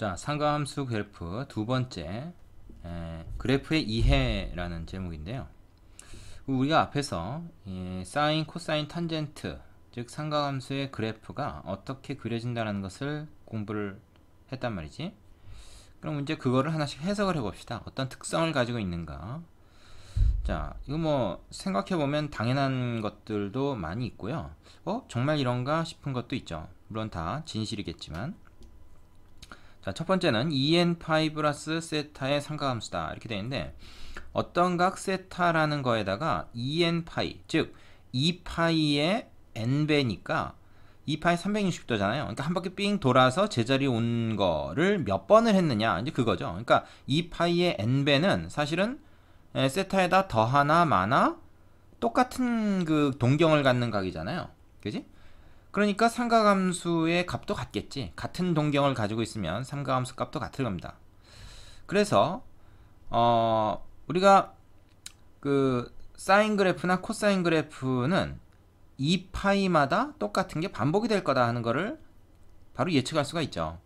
자, 상가함수 그래프 두 번째, 그래프의 이해라는 제목인데요. 우리가 앞에서 사인, 코사인, 탄젠트, 즉 상가함수의 그래프가 어떻게 그려진다는 것을 공부를 했단 말이지. 그럼 이제 그거를 하나씩 해석을 해봅시다. 어떤 특성을 가지고 있는가. 자, 이거 뭐 생각해보면 당연한 것들도 많이 있고요. 정말 이런가 싶은 것도 있죠. 물론 다 진실이겠지만. 자, 첫 번째는 2n 파이 플러스 세타의 상가함수다 이렇게 되어 있는데, 어떤 각 세타라는 거에다가 2n파이, 즉 2파이의 n배니까 2파이 360도잖아요. 그러니까 한 바퀴 삥 돌아서 제자리에 온 거를 몇 번을 했느냐, 이제 그거죠. 그러니까 2파이의 n배는 사실은 세타에다 더하나 마나 똑같은 그 동경을 갖는 각이잖아요. 그지? 그러니까 삼각함수의 값도 같겠지. 같은 동경을 가지고 있으면 삼각함수 값도 같을 겁니다. 그래서 우리가 그 사인 그래프나 코사인 그래프는 2파이마다 똑같은 게 반복이 될 거다 하는 거를 바로 예측할 수가 있죠.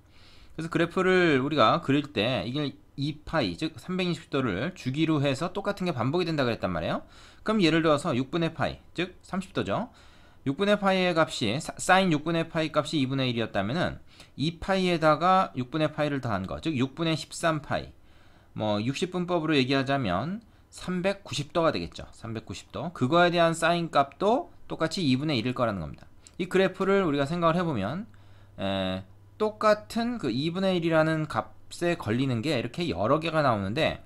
그래서 그래프를 우리가 그릴 때 이게 2파이, 즉 360도를 주기로 해서 똑같은 게 반복이 된다 그랬단 말이에요. 그럼 예를 들어서 6분의 파이, 즉 30도죠. 6분의 파이의 값이 사인 6분의 파이 값이 2분의 1이었다면은 2파이에다가 6분의 파이를 더한 거, 즉 6분의 13파이. 뭐 60분법으로 얘기하자면 390도가 되겠죠. 390도. 그거에 대한 사인 값도 똑같이 2분의 1일 거라는 겁니다. 이 그래프를 우리가 생각을 해보면 똑같은 그 2분의 1이라는 값에 걸리는 게 이렇게 여러 개가 나오는데,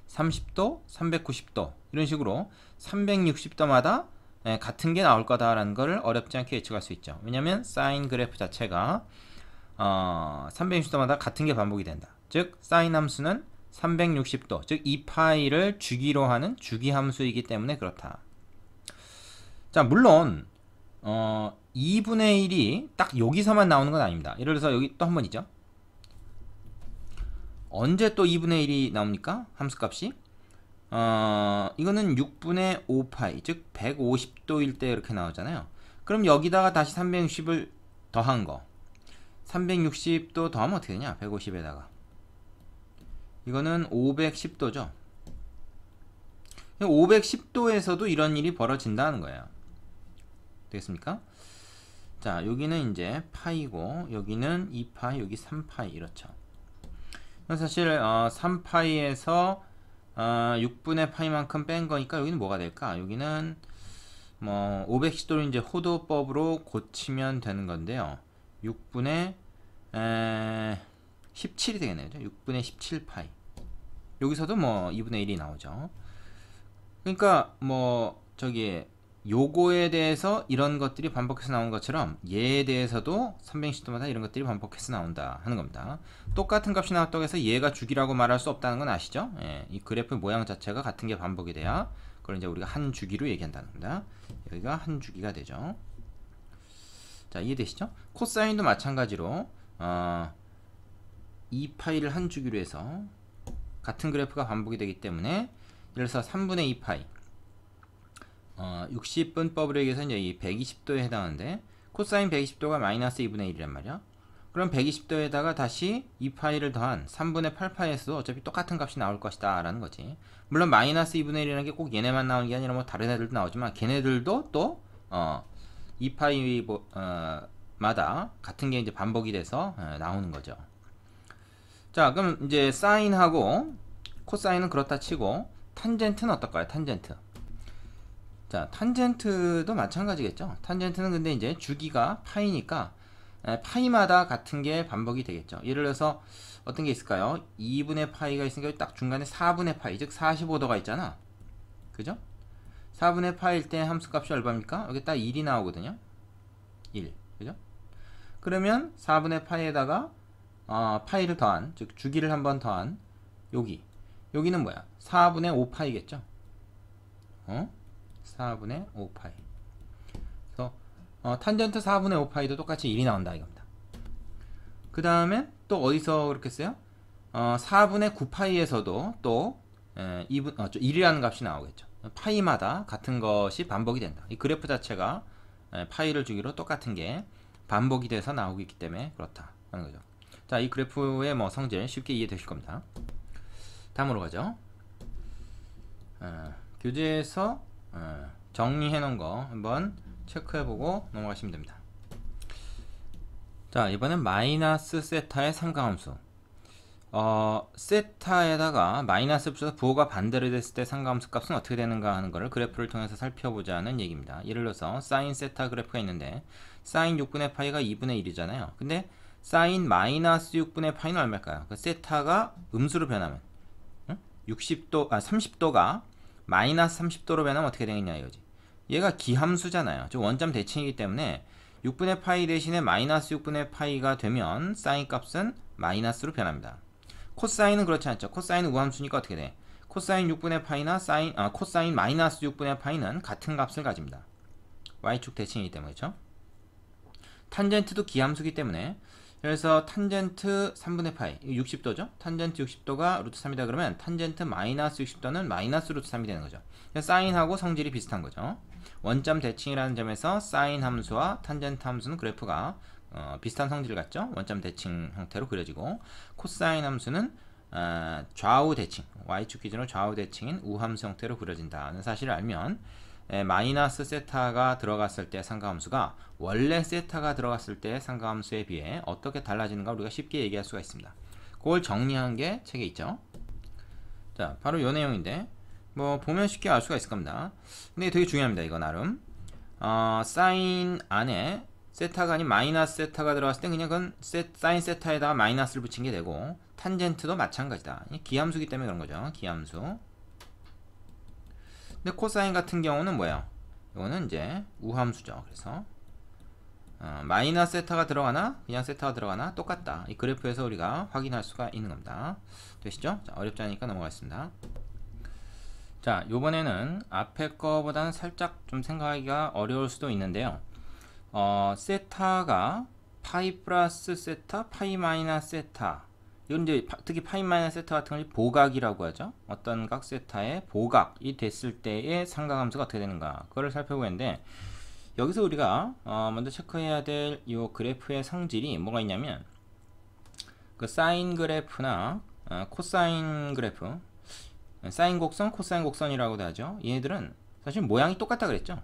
30도, 390도 이런 식으로 360도마다 같은 게 나올 거다라는 걸 어렵지 않게 예측할 수 있죠. 왜냐면 사인 그래프 자체가 360도마다 같은 게 반복이 된다. 즉 사인 함수는 360도, 즉 2파이를 주기로 하는 주기 함수이기 때문에 그렇다. 자, 물론 2분의 1이 딱 여기서만 나오는 건 아닙니다. 예를 들어서 여기 또 한 번 있죠. 언제 또 2분의 1이 나옵니까? 함수값이 이거는 6분의 5파이, 즉 150도일 때 이렇게 나오잖아요. 그럼 여기다가 다시 360을 더한 거, 360도 더하면 어떻게 되냐? 150에다가 이거는 510도죠. 510도에서도 이런 일이 벌어진다는 거예요. 되겠습니까? 자, 여기는 이제 파이고, 여기는 2파이, 여기 3파이 이렇죠. 사실 3파이에서 6분의 파이만큼 뺀 거니까 여기는 뭐가 될까? 여기는 뭐 510도를 이제 호도법으로 고치면 되는 건데요. 6분의 17이 되겠네요. 6분의 17파이. 여기서도 뭐 2분의 1이 나오죠. 그러니까 뭐 저기 요거에 대해서 이런 것들이 반복해서 나오는 것처럼 얘에 대해서도 360도마다 이런 것들이 반복해서 나온다 하는 겁니다. 똑같은 값이 나왔다고 해서 얘가 주기라고 말할 수 없다는 건 아시죠? 이 그래프 모양 자체가 같은 게 반복이 돼야 그걸 이제 우리가 한 주기로 얘기한다는 겁니다. 여기가 한 주기가 되죠. 자, 이해되시죠? 코사인도 마찬가지로 2파이를 한 주기로 해서 같은 그래프가 반복이 되기 때문에, 예를 들어서 3분의 2파이 60분법으로 얘기해서 이제 이 120도에 해당하는데, 코사인 120도가 마이너스 2분의 1이란 말이야. 그럼 120도에다가 다시 2파이를 더한 3분의 8파이에서도 어차피 똑같은 값이 나올 것이다 라는 거지. 물론 마이너스 2분의 1이라는 게 꼭 얘네만 나오는 게 아니라 뭐 다른 애들도 나오지만 걔네들도 또 2파이 마다 같은 게 이제 반복이 돼서 나오는 거죠. 자, 그럼 이제 사인하고 코사인은 그렇다 치고, 탄젠트는 어떨까요? 탄젠트. 자, 탄젠트도 마찬가지겠죠. 탄젠트는 근데 이제 주기가 파이니까 파이마다 같은 게 반복이 되겠죠. 예를 들어서 어떤 게 있을까요? 2분의 파이가 있으니까 딱 중간에 4분의 파이, 즉 45도가 있잖아. 그죠? 4분의 파이일 때 함수값이 얼마입니까? 여기 딱 1이 나오거든요. 1. 그죠? 그러면 4분의 파이에다가 파이를 더한, 즉 주기를 한번 더한 여기는 뭐야? 4분의 5파이겠죠? 4분의 5파이. 그래서 탄젠트 4분의 5파이도 똑같이 1이 나온다 이겁니다. 그 다음에 또 어디서 그렇게 써요? 4분의 9파이에서도 또 1이라는 값이 나오겠죠. 파이마다 같은 것이 반복이 된다. 이 그래프 자체가 파이를 주기로 똑같은 게 반복이 돼서 나오고 있기 때문에 그렇다 하는 거죠. 자, 이 그래프의 뭐 성질 쉽게 이해되실 겁니다. 다음으로 가죠. 교재에서 정리해 놓은 거 한번 체크해보고 넘어가시면 됩니다. 자, 이번엔 마이너스 세타의 삼각함수. 세타에다가 마이너스 붙여서 부호가 반대로 됐을 때 상가함수 값은 어떻게 되는가 하는 것을 그래프를 통해서 살펴보자는 얘기입니다. 예를 들어서 사인 세타 그래프가 있는데 사인 6분의 파이가 2분의 1이잖아요. 근데 사인 마이너스 6분의 파이는 얼마일까요? 그 세타가 음수로 변하면 30도가 마이너스 30도로 변하면 어떻게 되겠냐 이거지. 얘가 기함수잖아요. 즉 원점 대칭이기 때문에 6분의 파이 대신에 마이너스 6분의 파이가 되면 사인 값은 마이너스로 변합니다. 코사인은 그렇지 않죠. 코사인은 우함수니까 어떻게 돼? 코사인 6분의 파이나 코사인 마이너스 6분의 파이는 같은 값을 가집니다. y축 대칭이기 때문에. 그렇죠? 탄젠트도 기함수기 때문에, 그래서 탄젠트 3분의 파이 60도죠. 탄젠트 60도가 루트 3이다 그러면 탄젠트 마이너스 60도는 마이너스 루트 3이 되는 거죠. 사인하고 성질이 비슷한 거죠. 원점 대칭이라는 점에서 사인 함수와 탄젠트 함수는 그래프가 비슷한 성질을 갖죠. 원점 대칭 형태로 그려지고, 코사인 함수는 좌우 대칭, y축 기준으로 좌우 대칭인 우함수 형태로 그려진다는 사실을 알면 마이너스 세타가 들어갔을 때 상가함수가 원래 세타가 들어갔을 때 상가함수에 비해 어떻게 달라지는가 우리가 쉽게 얘기할 수가 있습니다. 그걸 정리한 게 책에 있죠. 자, 바로 이 내용인데 뭐 보면 쉽게 알 수가 있을 겁니다. 근데 되게 중요합니다. 이거 나름 사인 안에 세타가 아닌 마이너스 세타가 들어갔을 때 그냥 그건 사인 세타에다가 마이너스를 붙인 게 되고, 탄젠트도 마찬가지다. 기함수기 때문에 그런 거죠. 기함수. 근데 코사인 같은 경우는 뭐예요? 이거는 이제 우함수죠. 그래서 마이너스 세타가 들어가나 그냥 세타가 들어가나 똑같다. 이 그래프에서 우리가 확인할 수가 있는 겁니다. 되시죠? 자, 어렵지 않으니까 넘어가겠습니다. 자, 요번에는 앞에 거보다는 살짝 좀 생각하기가 어려울 수도 있는데요. 세타가 파이 플러스 세타, 파이 마이너스 세타, 이건 이제 특히 파이 마이너스 세타 같은 걸 보각이라고 하죠. 어떤 각 세타의 보각이 됐을 때의 상가함수가 어떻게 되는가, 그거를 살펴보는데, 여기서 우리가 먼저 체크해야 될 이 그래프의 성질이 뭐가 있냐면, 그 사인 그래프나 코사인 그래프, 사인 곡선, 코사인 곡선이라고도 하죠. 얘들은 사실 모양이 똑같다 그랬죠.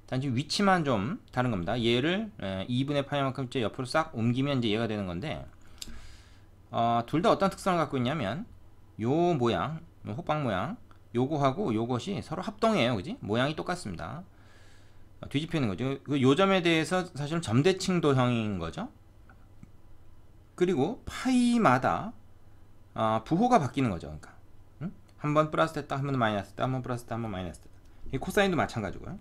단지 위치만 좀 다른 겁니다. 얘를 2분의 파이만큼 이제 옆으로 싹 옮기면 이제 얘가 되는 건데, 둘 다 어떤 특성을 갖고 있냐면, 요 모양, 호빵 모양, 요거하고 요것이 서로 합동해요. 그지? 모양이 똑같습니다. 뒤집히는 거죠. 요 점에 대해서 사실은 점대칭 도형인 거죠. 그리고 파이마다 부호가 바뀌는 거죠. 그러니까 한번 플러스 됐다, 한번 마이너스 됐다, 한번 플러스 됐다, 한번 마이너스 됐다. 이 코사인도 마찬가지고요.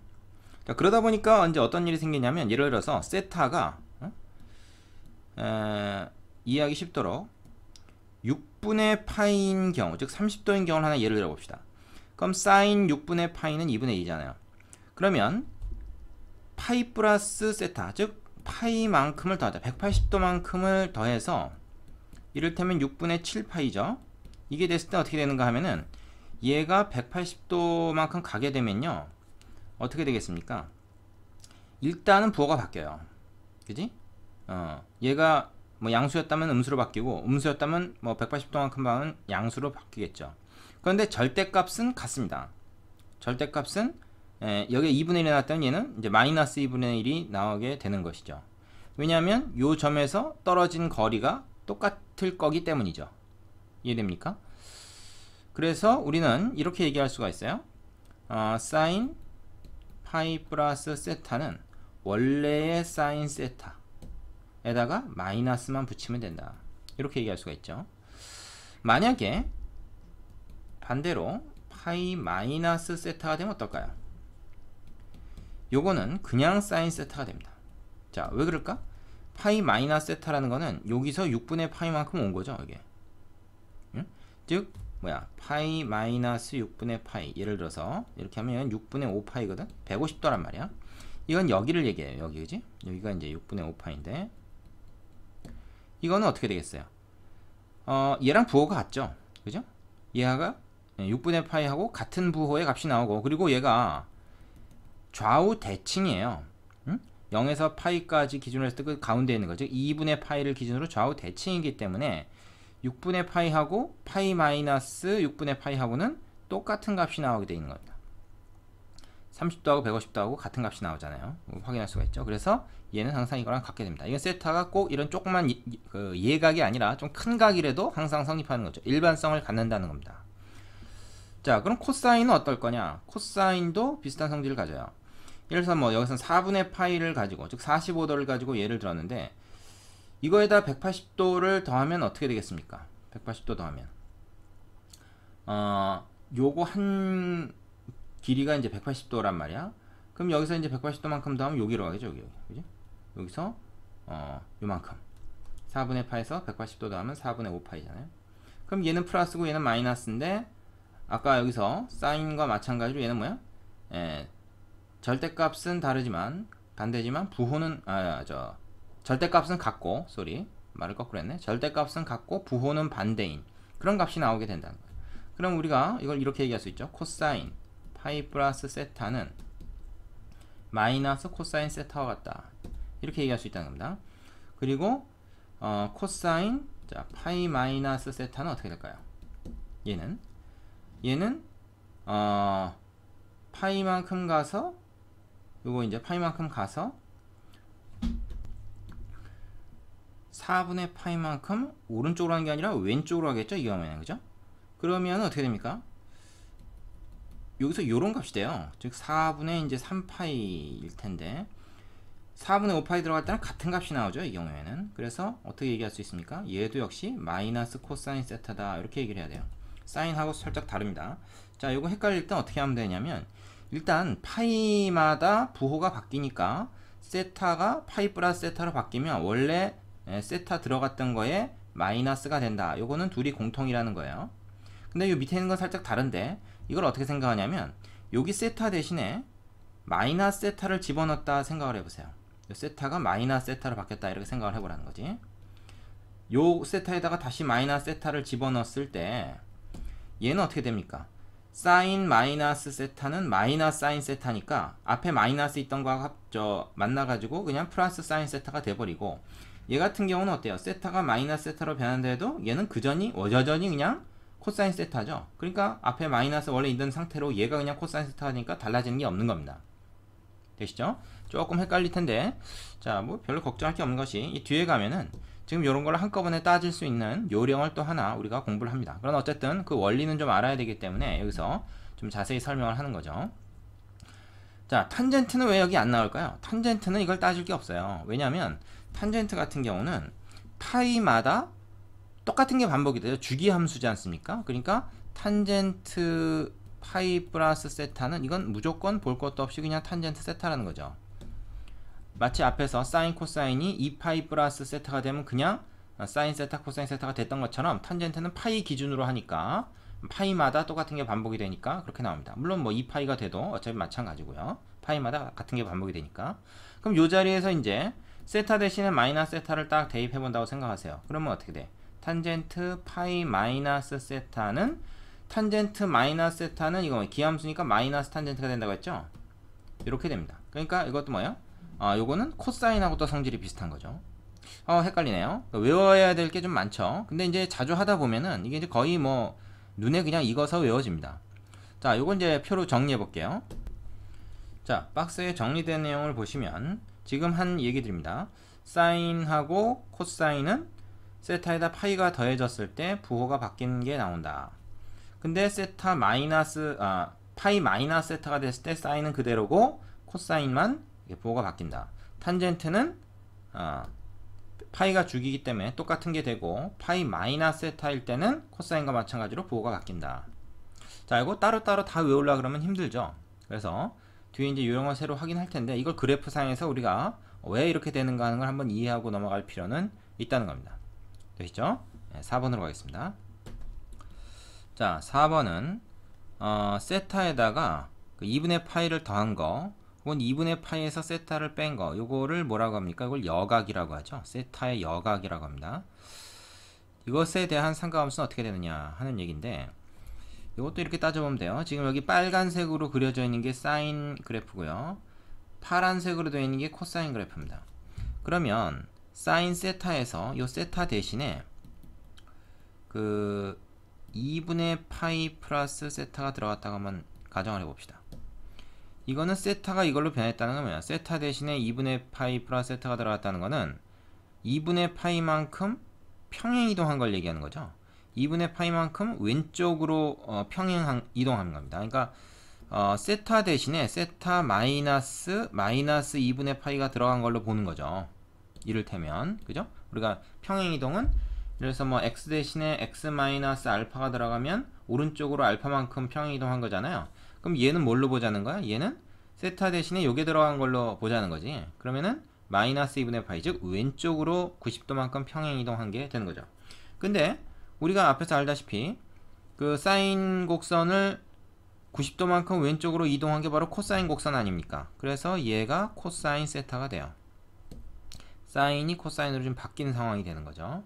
자, 그러다 보니까 이제 어떤 일이 생기냐면, 예를 들어서 세타가 이해하기 쉽도록 6분의 파이인 경우, 즉 30도인 경우를 하나 예를 들어 봅시다. 그럼 사인 6분의 파이는 2분의 2잖아요. 그러면 파이 플러스 세타, 즉 파이만큼을 더하자, 180도만큼을 더해서 이를테면 6분의 7파이죠. 이게 됐을 때 어떻게 되는가 하면은, 얘가 180도만큼 가게 되면요 어떻게 되겠습니까? 일단은 부호가 바뀌어요. 그지? 얘가 뭐 양수였다면 음수로 바뀌고, 음수였다면 뭐 180도만큼 방은 양수로 바뀌겠죠. 그런데 절대값은 같습니다. 절대값은 여기에 2분의 1이 나왔다면 얘는 이제 마이너스 2분의 1이 나오게 되는 것이죠. 왜냐하면 요 점에서 떨어진 거리가 똑같을 거기 때문이죠. 이해됩니까? 그래서 우리는 이렇게 얘기할 수가 있어요. 사인 파이 플러스 세타는 원래의 사인 세타에다가 마이너스만 붙이면 된다. 이렇게 얘기할 수가 있죠. 만약에 반대로 파이 마이너스 세타가 되면 어떨까요? 요거는 그냥 사인 세타가 됩니다. 자, 왜 그럴까? 파이 마이너스 세타라는 거는 여기서 6분의 파이만큼 온 거죠, 이게. 응? 즉 뭐야, 파이 마이너스 6분의 파이, 예를 들어서 이렇게 하면 6분의 5파이거든. 150도란 말이야. 이건 여기를 얘기해요. 여기, 그지? 여기가 이제 6분의 5파인데, 이거는 어떻게 되겠어요? 얘랑 부호가 같죠, 그죠? 얘가 6분의 파이하고 같은 부호의 값이 나오고, 그리고 얘가 좌우 대칭이에요. 응? 0에서 파이까지 기준으로 했을 때 그 가운데 있는 거죠. 2분의 파이를 기준으로 좌우 대칭이기 때문에 6분의 파이하고 파이 마이너스 6분의 파이하고는 똑같은 값이 나오게 되어 있는 겁니다. 30도 하고 150도 하고 같은 값이 나오잖아요. 확인할 수가 있죠. 그래서 얘는 항상 이거랑 같게 됩니다. 이건 세타가 꼭 이런 조그만 예각이 아니라 좀 큰 각이라도 항상 성립하는 거죠. 일반성을 갖는다는 겁니다. 자, 그럼 코사인은 어떨 거냐? 코사인도 비슷한 성질을 가져요. 예를 들어서 뭐 여기서 4분의 파이를 가지고, 즉 45도를 가지고 예를 들었는데 이거에다 180도를 더하면 어떻게 되겠습니까? 180도 더하면 요거 한 길이가 이제 180도란 말이야. 그럼 여기서 이제 180도만큼 더하면 여기로 가겠죠. 여기. 그지? 여기서 요만큼 4분의 파에서 180도 더하면 4분의 5파이잖아요. 그럼 얘는 플러스고 얘는 마이너스인데 아까 여기서 사인과 마찬가지로 얘는 뭐야? 절대값은 다르지만 반대지만 부호는 절대값은 같고, 말을 거꾸로 했네. 절대값은 같고 부호는 반대인 그런 값이 나오게 된다는 거예요. 그럼 우리가 이걸 이렇게 얘기할 수 있죠. 코사인 파이 플러스 세타는 마이너스 코사인 세타와 같다. 이렇게 얘기할 수 있다는 겁니다. 그리고 코사인 파이 마이너스 세타는 어떻게 될까요? 얘는 파이만큼 가서 요거 이제 파이만큼 가서 4분의 파이만큼 오른쪽으로 하는 게 아니라 왼쪽으로 하겠죠? 이 경우에는. 그죠? 그러면 어떻게 됩니까? 여기서 요런 값이 돼요. 즉 4분의 이제 3파이일 텐데 4분의 5파이 들어갈 때는 같은 값이 나오죠. 이 경우에는. 그래서 어떻게 얘기할 수 있습니까? 얘도 역시 마이너스 코사인 세타다. 이렇게 얘기를 해야 돼요. 사인하고 살짝 다릅니다. 자, 요거 헷갈릴 땐 어떻게 하면 되냐면 일단 파이마다 부호가 바뀌니까 세타가 파이 플러스 세타로 바뀌면 원래 세타 들어갔던 거에 마이너스가 된다. 요거는 둘이 공통이라는 거예요. 근데 요 밑에 있는 건 살짝 다른데 이걸 어떻게 생각하냐면 여기 세타 대신에 마이너스 세타를 집어넣었다 생각을 해보세요. 요 세타가 마이너스 세타로 바뀌었다 이렇게 생각을 해보라는 거지. 요 세타에다가 다시 마이너스 세타를 집어넣었을 때 얘는 어떻게 됩니까? 사인 마이너스 세타는 마이너스 사인 세타니까 앞에 마이너스 있던 거하고 만나가지고 그냥 플러스 사인 세타가 돼버리고, 얘 같은 경우는 어때요? 세타가 마이너스 세타로 변한데도 얘는 여전히 그냥 코사인 세타죠. 그러니까 앞에 마이너스 원래 있던 상태로 얘가 그냥 코사인 세타니까 달라지는 게 없는 겁니다. 되시죠? 조금 헷갈릴 텐데, 자, 뭐 별로 걱정할 게 없는 것이 이 뒤에 가면은 지금 이런 걸 한꺼번에 따질 수 있는 요령을 또 하나 우리가 공부를 합니다. 그러나 어쨌든 그 원리는 좀 알아야 되기 때문에 여기서 좀 자세히 설명을 하는 거죠. 자, 탄젠트는 왜 여기 안 나올까요? 탄젠트는 이걸 따질 게 없어요. 왜냐하면 탄젠트 같은 경우는 파이마다 똑같은 게 반복이 돼요. 주기 함수지 않습니까? 그러니까 탄젠트 파이 플러스 세타는 이건 무조건 볼 것도 없이 그냥 탄젠트 세타라는 거죠. 마치 앞에서 사인 코사인이 2파이 플러스 세타가 되면 그냥 사인 세타 코사인 세타가 됐던 것처럼 탄젠트는 파이 기준으로 하니까 파이마다 똑같은 게 반복이 되니까 그렇게 나옵니다. 물론 뭐 2파이가 돼도 어차피 마찬가지고요. 파이마다 같은 게 반복이 되니까. 그럼 요 자리에서 이제 세타 대신에 마이너스 세타를 딱 대입해 본다고 생각하세요. 그러면 어떻게 돼? 탄젠트 파이 마이너스 세타는 탄젠트 마이너스 세타는 이거 기함수니까 마이너스 탄젠트가 된다고 했죠? 이렇게 됩니다. 그러니까 이것도 뭐예요? 요거는 코사인하고 또 성질이 비슷한 거죠. 헷갈리네요. 외워야 될 게 좀 많죠. 근데 이제 자주 하다 보면은 이게 이제 거의 뭐 눈에 그냥 익어서 외워집니다. 자, 요건 이제 표로 정리해 볼게요. 자, 박스에 정리된 내용을 보시면 지금 한 얘기들입니다. 사인하고 코사인은 세타에다 파이가 더해졌을 때 부호가 바뀌는 게 나온다. 근데 세타 마이너스 파이 마이너스 세타가 됐을 때 사인은 그대로고 코사인만 부호가 바뀐다. 탄젠트는 파이가 주기이기 때문에 똑같은 게 되고 파이 마이너스 세타일 때는 코사인과 마찬가지로 부호가 바뀐다. 자, 이거 따로따로 다 외우려고 그러면 힘들죠. 그래서 뒤에 이제 요령을 새로 확인할 텐데 이걸 그래프상에서 우리가 왜 이렇게 되는가 하는 걸 한번 이해하고 넘어갈 필요는 있다는 겁니다. 되시죠? 네, 4번으로 가겠습니다. 자, 4번은 세타에다가 그 2분의 파이를 더한 거 혹은 2분의 파이에서 세타를 뺀 거, 요거를 뭐라고 합니까? 이걸 여각이라고 하죠. 세타의 여각이라고 합니다. 이것에 대한 상가함수는 어떻게 되느냐 하는 얘기인데, 이것도 이렇게 따져보면 돼요. 지금 여기 빨간색으로 그려져 있는 게 사인 그래프고요. 파란색으로 되어 있는 게 코사인 그래프입니다. 그러면 사인 세타에서 요 세타 대신에 그 2분의 파이 플러스 세타가 들어갔다고 한번 가정을 해봅시다. 이거는 세타가 이걸로 변했다는 건 뭐야? 세타 대신에 2분의 파이 플러스 세타가 들어갔다는 거는 2분의 파이만큼 평행 이동한 걸 얘기하는 거죠. 2분의 파이만큼 왼쪽으로 평행 이동하는 겁니다. 그러니까 세타 대신에 세타 마이너스 2분의 파이가 들어간 걸로 보는 거죠. 이를테면 그죠? 우리가 평행 이동은 그래서 뭐 x 대신에 x 마이너스 알파가 들어가면 오른쪽으로 알파만큼 평행 이동한 거잖아요. 그럼 얘는 뭘로 보자는 거야? 얘는 세타 대신에 요게 들어간 걸로 보자는 거지. 그러면은 마이너스 2분의 파이, 즉 왼쪽으로 90도만큼 평행 이동한 게 되는 거죠. 근데 우리가 앞에서 알다시피 그 사인 곡선을 90도만큼 왼쪽으로 이동한 게 바로 코사인 곡선 아닙니까? 그래서 얘가 코사인 세타가 돼요. 사인이 코사인으로 좀 바뀌는 상황이 되는 거죠.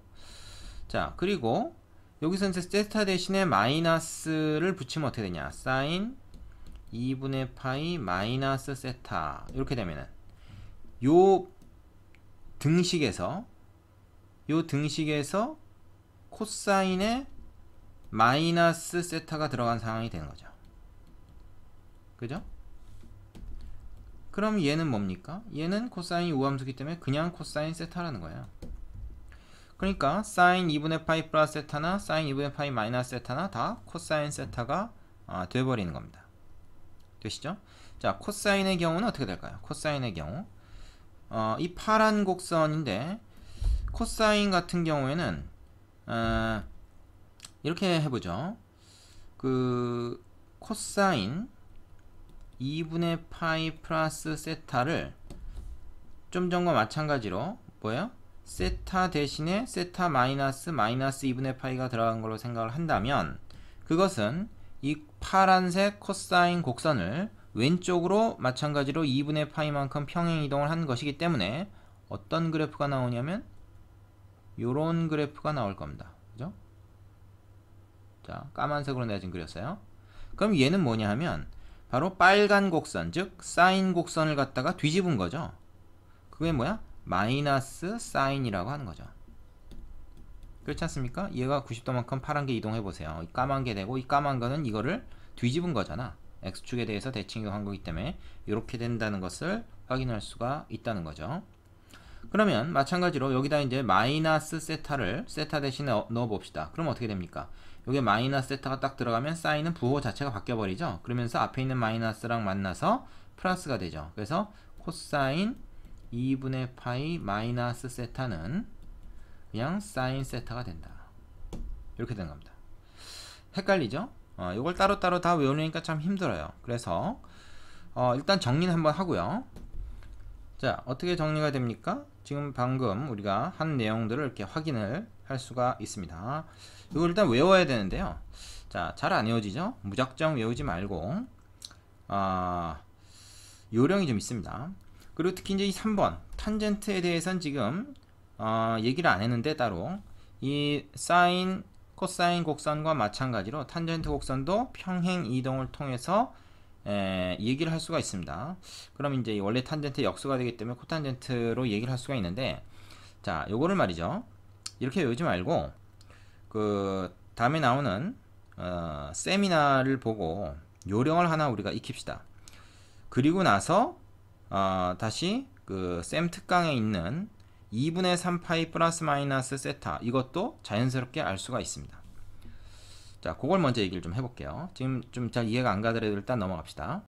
자, 그리고 여기서 이제 세타 대신에 마이너스를 붙이면 어떻게 되냐? 사인 2분의 파이 마이너스 세타 이렇게 되면은 요 등식에서 코사인에 마이너스 세타가 들어간 상황이 되는 거죠. 그죠? 그럼 얘는 뭡니까? 얘는 코사인 우함수기 때문에 그냥 코사인 세타라는 거예요. 그러니까 사인 2분의 파이 플러스 세타나 사인 2분의 파이 마이너스 세타나 다 코사인 세타가 돼버리는 겁니다. 되시죠? 자, 코사인의 경우는 어떻게 될까요? 코사인의 경우 이 파란 곡선인데 코사인 같은 경우에는 이렇게 해보죠. 그 코사인 2분의 파이 플러스 세타를 좀 전과 마찬가지로 뭐예요? 세타 대신에 세타 마이너스 2분의 파이가 들어간 걸로 생각을 한다면 그것은 이 파란색 코사인 곡선을 왼쪽으로 마찬가지로 2분의 파이만큼 평행 이동을 한 것이기 때문에 어떤 그래프가 나오냐면 요런 그래프가 나올 겁니다. 그죠? 자, 까만색으로 내가 지금 그렸어요. 그럼 얘는 뭐냐 하면 바로 빨간 곡선, 즉 사인 곡선을 갖다가 뒤집은 거죠. 그게 뭐야? 마이너스 사인이라고 하는 거죠. 그렇지 않습니까? 얘가 90도만큼 파란 게 이동해 보세요. 이 까만 게 되고 이 까만 거는 이거를 뒤집은 거잖아. x축에 대해서 대칭 이동한 거기 때문에 이렇게 된다는 것을 확인할 수가 있다는 거죠. 그러면 마찬가지로 여기다 이제 마이너스 세타를 세타 대신에 넣어 봅시다. 그럼 어떻게 됩니까? 여기에 마이너스 세타가 딱 들어가면 사인은 부호 자체가 바뀌어 버리죠. 그러면서 앞에 있는 마이너스랑 만나서 플러스가 되죠. 그래서 코사인 2분의 파이 마이너스 세타는 그냥 사인 세타가 된다. 이렇게 되는 겁니다. 헷갈리죠? 이걸 따로따로 다 외우려니까 참 힘들어요. 그래서 일단 정리는 한번 하고요. 자, 어떻게 정리가 됩니까? 지금 방금 우리가 한 내용들을 이렇게 확인을 할 수가 있습니다. 이걸 일단 외워야 되는데요. 자, 잘 안 외워지죠? 무작정 외우지 말고 요령이 좀 있습니다. 그리고 특히 이제 이 3번 탄젠트에 대해서는 지금 얘기를 안 했는데 따로 이 사인 코사인 곡선과 마찬가지로 탄젠트 곡선도 평행 이동을 통해서 얘기를 할 수가 있습니다. 그럼 이제 원래 탄젠트 역수가 되기 때문에 코탄젠트로 얘기를 할 수가 있는데, 자, 요거를 말이죠. 이렇게 외우지 말고 그 다음에 나오는 세미나를 보고 요령을 하나 우리가 익힙시다. 그리고 나서 다시 그 셈 특강에 있는 2분의 3파이 플러스 마이너스 세타, 이것도 자연스럽게 알 수가 있습니다. 자, 그걸 먼저 얘기를 좀 해볼게요. 지금 좀 잘 이해가 안 가더라도 일단 넘어갑시다.